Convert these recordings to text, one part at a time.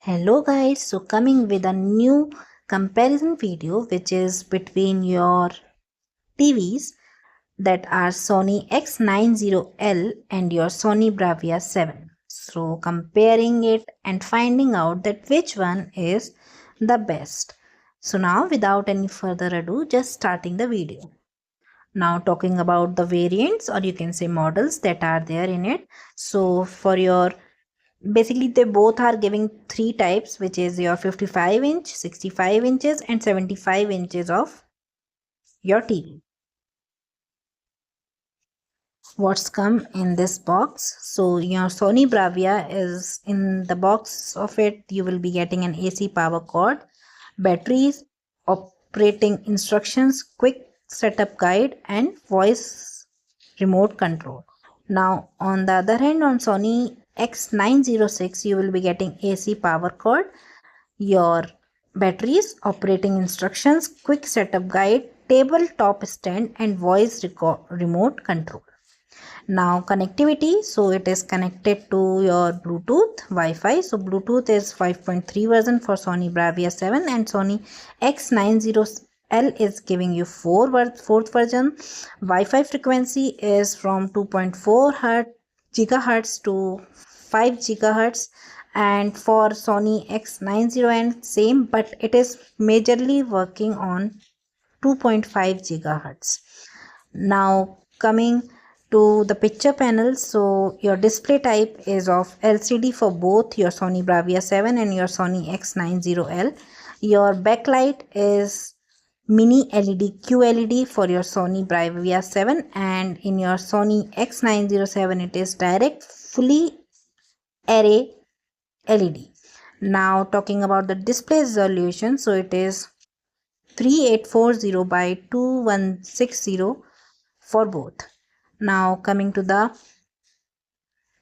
Hello guys, so coming with a new comparison video which is between your TVs that are Sony X90L and your Sony Bravia 7. So comparing it and finding out that which one is the best. So now without any further ado, just starting the video. Now talking about the variants or you can say models that are there in it. So for your basically they both are giving three types, which is your 55 inch, 65 inches and 75 inches of your TV. What's come in this box? So your Sony Bravia is in the box of it. You will be getting an AC power cord, batteries, operating instructions, quick setup guide and voice remote control. Now on the other hand, on Sony X906 you will be getting AC power cord, your batteries, operating instructions, quick setup guide, tabletop stand and voice remote control. Now connectivity, so it is connected to your Bluetooth, Wi-Fi. So Bluetooth is 5.3 version for Sony Bravia 7 and Sony X90L is giving you fourth version. Wi-Fi frequency is from 2.4 gigahertz to 5 gigahertz, and for Sony X90L same, but it is majorly working on 2.5 gigahertz. Now coming to the picture panel, so your display type is of LCD for both your Sony Bravia 7 and your Sony X90L. Your backlight is mini LED QLED for your Sony Bravia 7, and in your Sony X907 it is direct fully array LED. Now talking about the display resolution, so it is 3840 by 2160 for both. Now coming to the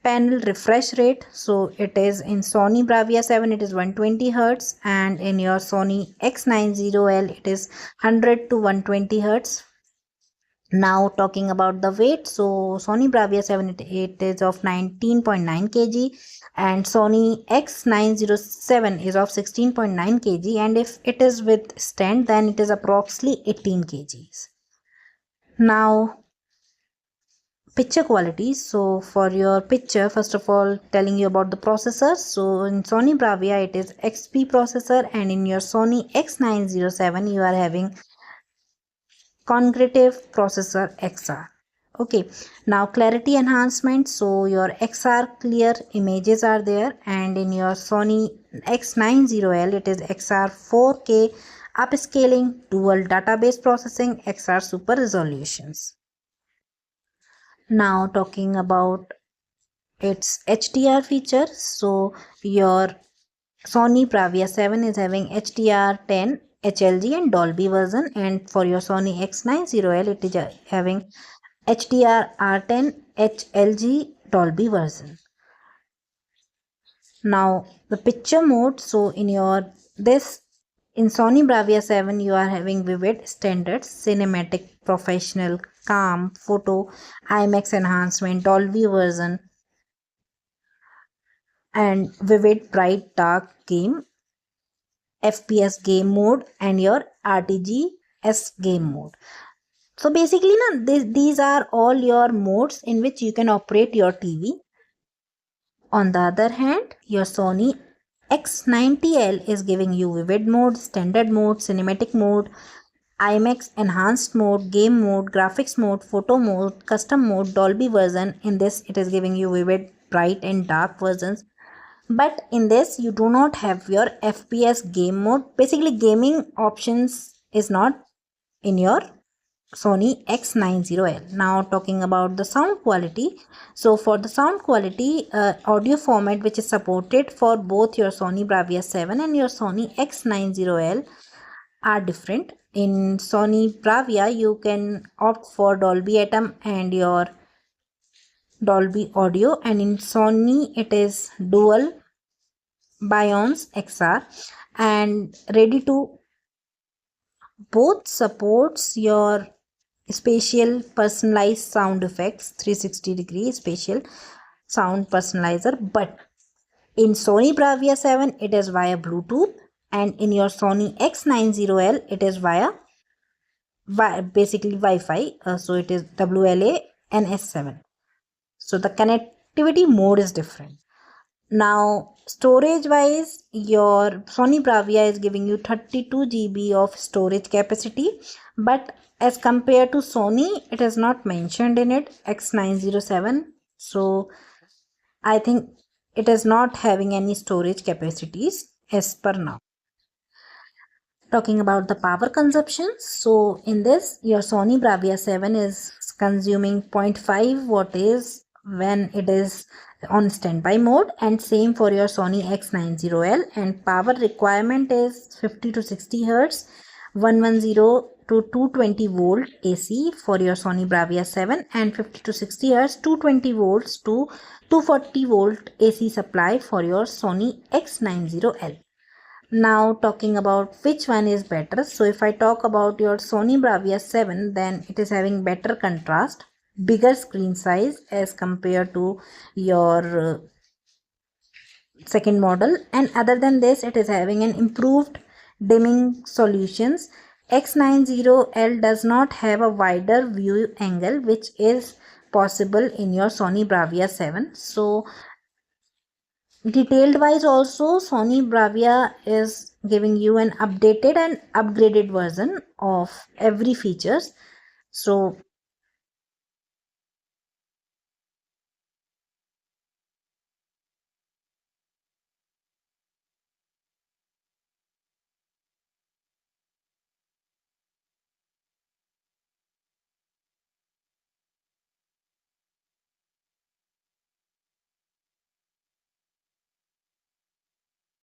panel refresh rate, so it is in Sony Bravia 7 it is 120 Hz and in your Sony X90L it is 100 to 120 Hz. Now talking about the weight, so Sony Bravia 7 it is of 19.9 kg and Sony X907 is of 16.9 kg, and if it is with stand then it is approximately 18 kgs. Now picture quality, so for your picture, first of all telling you about the processor. So in Sony Bravia it is XP processor and in your Sony X907 you are having congruent processor XR. Okay, now clarity enhancement, so your XR clear images are there, and in your Sony X90L it is XR 4K upscaling, dual database processing, XR super resolutions. Now talking about its HDR feature, so your Sony Bravia 7 is having HDR10 HLG and Dolby version, and for your Sony X90L it is having HDR10 HLG Dolby version. Now the picture mode, so in Sony Bravia 7 you are having vivid, standard, cinematic, professional, calm, photo, IMAX enhancement, Dolby version and vivid, bright, dark game, FPS game mode and your RTGS game mode. So basically these are all your modes in which you can operate your TV. On the other hand, your Sony X90L is giving you vivid mode, standard mode, cinematic mode, IMAX enhanced mode, game mode, graphics mode, photo mode, custom mode, Dolby version. In this it is giving you vivid, bright and dark versions. But in this you do not have your FPS game mode. Basically gaming options is not in your Sony X90L. Now talking about the sound quality. So for the sound quality, audio format which is supported for both your Sony Bravia 7 and your Sony X90L are different. In Sony Bravia you can opt for Dolby Atom and your Dolby Audio, and in Sony it is dual Bion's XR and ready to both supports your spatial personalized sound effects, 360 degree spatial sound personalizer, but In Sony Bravia 7, it is via Bluetooth, and in your Sony X90L, it is via basically Wi-Fi. So it is WLA and S7. So the connectivity mode is different. Now, storage wise, your Sony Bravia is giving you 32 GB of storage capacity, but as compared to Sony, it is not mentioned in it, X907. So I think it is not having any storage capacities as per now. Talking about the power consumption, so in this, your Sony Bravia 7 is consuming 0.5 wattage when it is on standby mode, and same for your Sony X90L, and power requirement is 50 to 60 hertz, 110 to 220 volt AC for your Sony Bravia 7, and 50 to 60 hertz 220 volts to 240 volt AC supply for your Sony X90L. Now talking about which one is better. So if I talk about your Sony Bravia 7, then it is having better contrast, bigger screen size as compared to your second model, and other than this, it is having an improved dimming solutions. X90L does not have a wider view angle, which is possible in your Sony Bravia 7. So detailed wise also, Sony Bravia is giving you an updated and upgraded version of every features. So